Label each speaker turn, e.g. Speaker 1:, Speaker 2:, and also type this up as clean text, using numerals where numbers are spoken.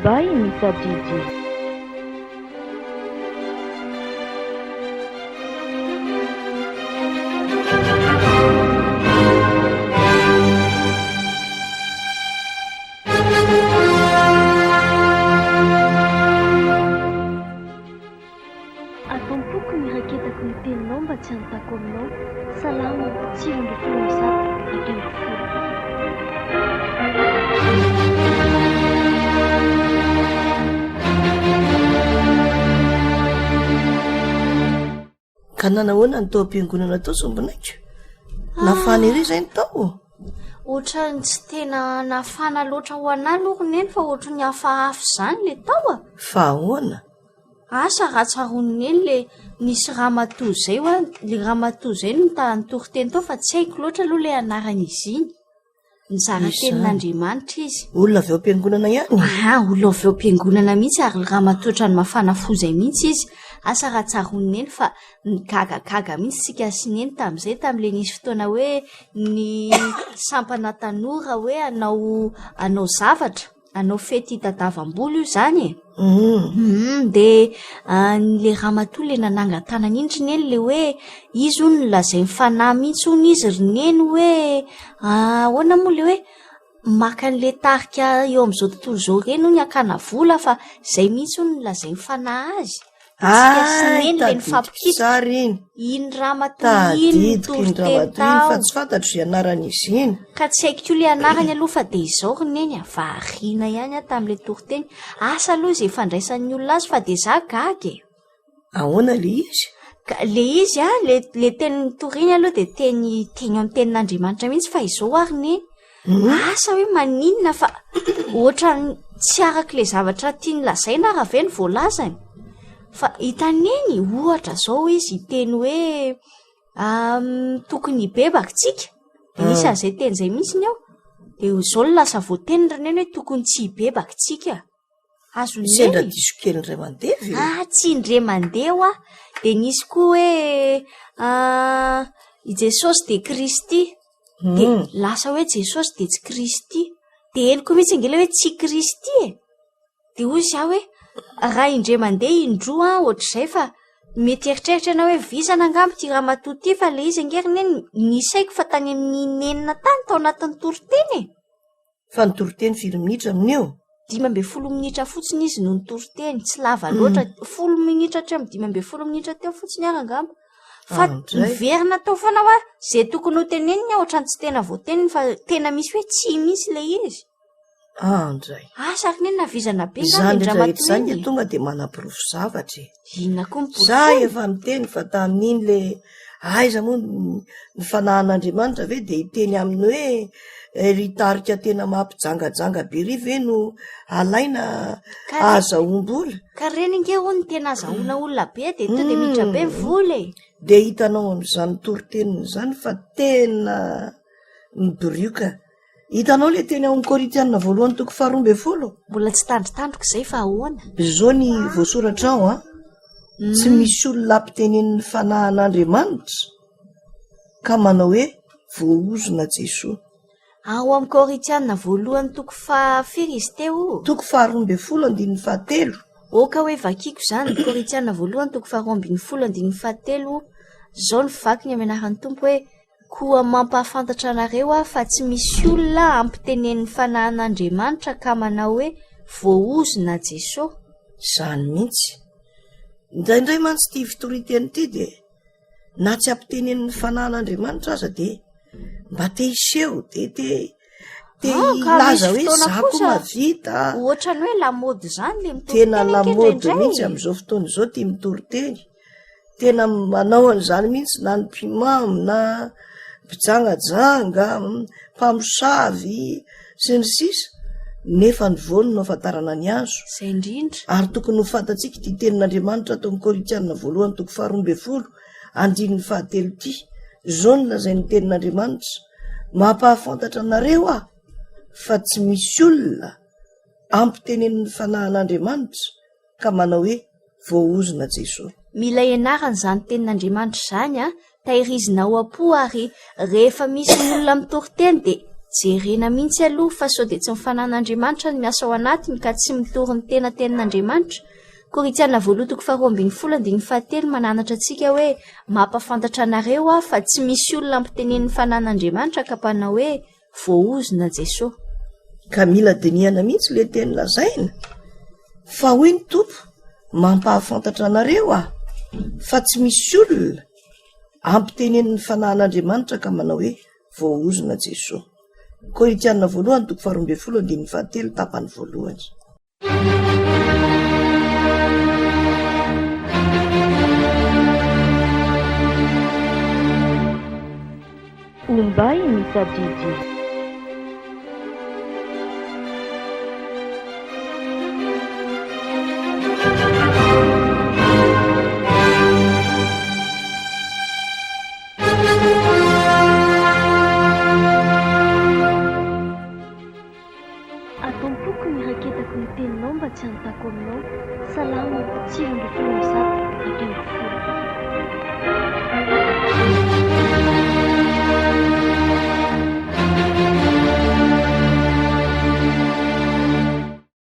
Speaker 1: by Mr. Gigi.
Speaker 2: Atompoko ny raketako ny teninao mba tsy hanontako aminao. Salama tsiro ndy folozato ekeny folo.
Speaker 3: Ka nanahoana ny tao am-piangonana tao sombinaiko? Nafana ery izay ny tao?
Speaker 4: Ohatrany tsy tena nafana loatra ho anahy aloha neny fa ohatry ny hafahafa izany le tao a.
Speaker 3: Fa ahoana?
Speaker 4: Asa ratsarony eny le nisy ramatoa zay hoa le ramatoa zay no nitory-teny tao fa tsy haiko loatra aloha le anaran'izy iny. Nizara tenin'Andriamanitra izy.
Speaker 3: Olona avy ao am-piangonana ihany?
Speaker 4: Olona avy ao am-piangonana mihitsy ary ramatoa ohatrany mafana fo zay mihitsy izy. Asa ratsarony eny fa nigagagaga mihitsy sika sy neny tamin'izay tamin'ile nisy fotoana hoe ny sampana tanora hoe anao zavatra, anao fety tadavam-bolo io zany e. De le ramatoa le nanangan-tanany indriny eny le hoe izy hono nolazay mifanahy mihitsy hono izy roneny hoe ahoana moa le hoe maka an'le tarika eo amin'izao tontolo izao reny hono akana vola fa zay mihitsy hono nolazay mifanahy azy.
Speaker 3: Tadiditsary iny.
Speaker 4: Iny ramatoa iny
Speaker 3: tory-teny tao. Fa tsy fantatro izay anaran'izy iny.
Speaker 4: Ka tsy haiko koa le anarany aloha fa de izao roneny variana ihany tamin'le tory-teny. Asa aloha izay fandraisan'ny olona azy fa de za gaga e.
Speaker 3: Ahoana le izy?
Speaker 4: Le izy le teny toriany aloha de teny amin'ny tenin'Andriamanitra mihitsy fa izao ary neny. Asa hoe maninona fa ohatrany tsy araka le zavatra tiany lazaina raha ve ny voalazany. Fa hitaneny ohatra zao izy teny hoe tokony hibebaka tsika. De nisy an'izay teny zay mihitsy ny ao. De izao no lasa voateny reneny hoe tokony tsy hibebaka tsika. Azo neny.
Speaker 3: Sendra diso kely indray mandeha ve?
Speaker 4: Tsy indray mandeha hoa. De nisy koa hoe i Jesosy de Kristy. De lasa hoe Jesosy de tsy Kristy. De eny koa mihitsy angela hoe tsy Kristy e. De hoy za hoe raha indray mandeha indroa ohatr'izay fa mety eritreritra ianao hoe vizana angambo ty ramatoa ty fa le izy angeriny eny nisaiko fa tany amin'ny nenina tany tao anatin'ny tory-teny e.
Speaker 3: Fa ny tory-teny firy minitra amin'io?
Speaker 4: 10 minitra fotsiny izy no nitory-teny, tsy lava loatra 10 minitra hatramin'ny 12 minitra teo fotsiny ary angamba. Fa niverina tao foana hoa zay tokony ho teneniny ohatrany tsy tena voateny fa tena misy hoe tsy misy le izy.
Speaker 3: Andray.
Speaker 4: Asa ry neny navizana be
Speaker 3: zany rehetra izany tonga de manam-porofo zavatra e.
Speaker 4: Inona koa miporofo?
Speaker 3: Za efa miteny fa tamin'iny le aiza moa ny fanahan'Andriamanitra ve de hiteny aminy hoe ry tarika tena mampijangajanga be ry ve no alaina azaombola.
Speaker 4: Ka reny nge hono tena azahoana olona be de to de miditra be vola e.
Speaker 3: De hitanao am'izany tory-teniny zany fa tena miborioka. Hitanao le teny ao amin'ny Korinthiana 1:12.
Speaker 4: Mbola tsy tandrotandroko izay fa ahoana?
Speaker 3: Izao ny voasoratra ao tsy misy olona ampitenen'ny fanahan'Andriamanitra ka manao hoe voaozona Jesosy.
Speaker 4: Ao amin'ny Korinthiana 1:5 izy teo.
Speaker 3: 2:12.
Speaker 4: Oka hoe vakiako zany Korinthiana 1:12-13. Zao ny vakiny amin'ny anaran'ny Tompo hoe koa mampahafantatra anareo fa tsy misy olona ampitenen'ny fanahan'Andriamanitra ka manao hoe voaozona Jesosy.
Speaker 3: Zany mihitsy. Indraindray mantsy ty fitorinteny ty de na tsy ampitenen'ny fanahan'Andriamanitra aza de mba te hiseho te laza hoe zako mavita.
Speaker 4: Ohatrany hoe lamody zany le mitorinteny.
Speaker 3: Tena lamody mihitsy amin'izao fotoana izao ty mitorinteny. Tena manao an'izany mihitsy na ny mpimamy na mpijangajanga, mpamosavy sy ny sisa nefa ny voany no afantarana ny azo.
Speaker 4: Zay indrindra.
Speaker 3: Ary tokony ho fantatsika ty tenin'Andriamanitra tao amin'ny Korinthiana 1:12 andininy 13 ty. Zao no lazay ny tenin'Andriamanitra mampahafantatra anareo fa tsy misy olona ampitenen'ny fanahan'Andriamanitra ka manao hoe voaozona Jesosy.
Speaker 4: Mila ianarana zany tenin'Andriamanitra zany tahirizina ao am-po ary rehefa misy olona mitory-teny de jerena mihitsy aloha fa sao dia tsy mifanan'andriamanitra ny miasa ao anatiny ka tsy mitory ny tena tenin'andriamanitra. Korinthiana voalohany toko faharoa ambin'ny folo andininy fahatelo mananatra antsika hoe mampafantatra anareo fa tsy misy olona ampitenen'ny fanan'andriamanitra ka mpanao hoe voaozona Jesosy.
Speaker 3: Ka mila dinihana mihitsy le teny lazaina fa hoy ny tompo mampahafantatra anareo fa tsy misy olona ampitenen'ny fanan'andriamanitra ka manao hoe voaozona Jesosy. Korinthiana voalohany toko faharoa ambin'ny folo andininy fahatelo tapany voalohany.
Speaker 2: Umbay misadidi. Ataoko ny raketako ny teninao mba tsy hanontako aminao. Salama